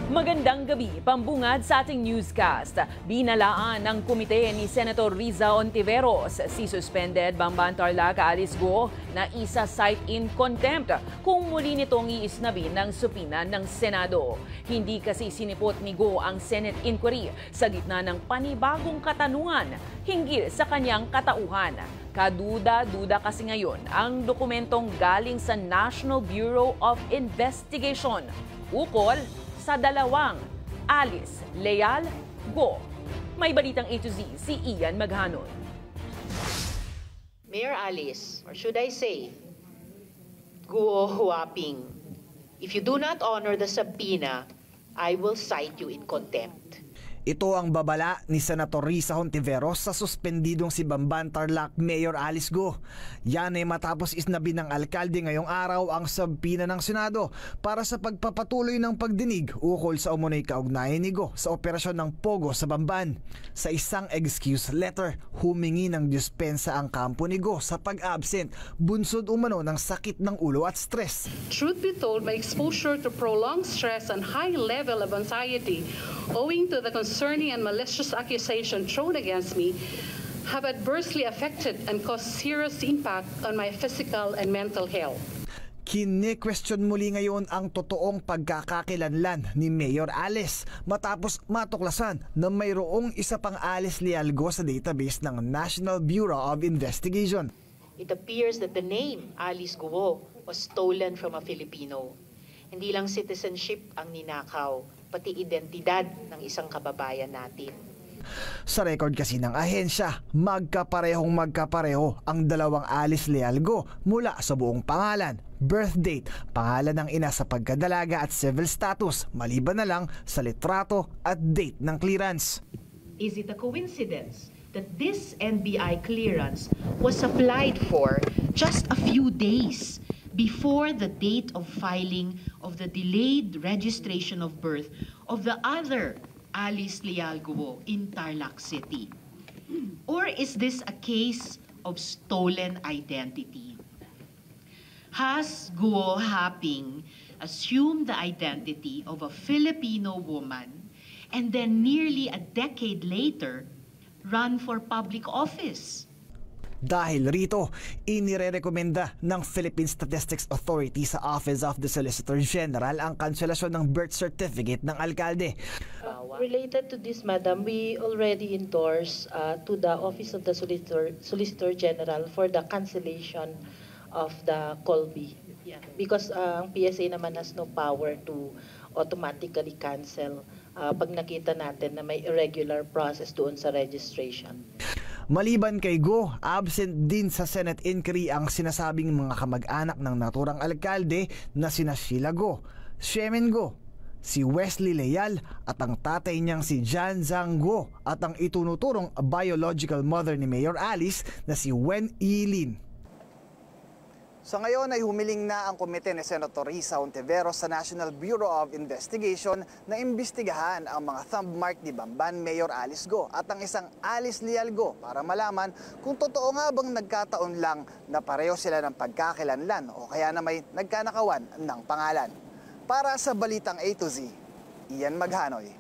Magandang gabi, pambungad sa ating newscast. Binalaan ng komite ni Senator Riza Ontiveros si suspended Bamban Tarlac Alice Go na isa-cite in contempt kung muli nitong iisnabi ng supina ng Senado. Hindi kasi sinipot ni Go ang Senate inquiry sa gitna ng panibagong katanungan hinggil sa kanyang katauhan. Kaduda-duda kasi ngayon ang dokumentong galing sa National Bureau of Investigation. Ukol sa dalawang Alice Leal Go. May balitang A to Z si Ian Maghanon. Mayor Alice, or should I say, Guo Huaping, if you do not honor the subpoena, I will cite you in contempt. Ito ang babala ni Senator Riza Ontiveros sa suspendidong si Bamban Tarlac Mayor Alice Go. Yan ay matapos isnabi ng alkalde ngayong araw ang subpoena ng Senado para sa pagpapatuloy ng pagdinig ukol sa umunay kaugnayan ni Go sa operasyon ng Pogo sa Bamban. Sa isang excuse letter, humingi ng dispensa ang kampo ni Go sa pag-absent, bunsod umano ng sakit ng ulo at stress. Truth be told, my exposure to prolonged stress and high level of anxiety owing to the concerning and malicious accusation thrown against me have adversely affected and caused serious impact on my physical and mental health. Kine-question muli ngayon ang totoong pagkakakilanlan ni Mayor Alice matapos matuklasan na mayroong isa pang Alice Leal Go sa database ng National Bureau of Investigation. It appears that the name Alice Guo was stolen from a Filipino. Hindi lang citizenship ang ninakaw, pati identidad ng isang kababayan natin. Sa record kasi ng ahensya, magkapareho ang dalawang Alice Leal Go mula sa buong pangalan, birth date, pangalan ng ina sa pagkadalaga at civil status, maliban na lang sa litrato at date ng clearance. Is it a coincidence that this NBI clearance was applied for just a few days before the date of filing of the delayed registration of birth of the other Alice Leal Guo in Tarlac City? Or is this a case of stolen identity? Has Guo Haping assumed the identity of a Filipino woman and then nearly a decade later run for public office? Dahil rito, inirerekomenda ng Philippine Statistics Authority sa Office of the Solicitor General ang kanselasyon ng birth certificate ng alkalde. Related to this, Madam, we already endorse to the Office of the Solicitor General for the cancellation of the Colby. Because ang PSA naman has no power to automatically cancel pag nakita natin na may irregular process doon sa registration. Maliban kay Go, absent din sa Senate inquiry ang sinasabing mga kamag-anak ng naturang alkalde na sina Sheila Go, Shemin Go, si Wesley Leal at ang tatay niyang si Jan Zhang Go at ang itunuturong biological mother ni Mayor Alice na si Wen Yilin. Sa ngayon ay humiling na ang komite ni Senator Riza Ontiveros sa National Bureau of Investigation na imbestigahan ang mga thumb mark ni Bamban Mayor Alice Go at ang isang Alice Leal Go para malaman kung totoo nga bang nagkataon lang na pareho sila ng pagkakilanlan o kaya na may nagkanakawan ng pangalan. Para sa Balitang A to Z, Ian Maghanoy.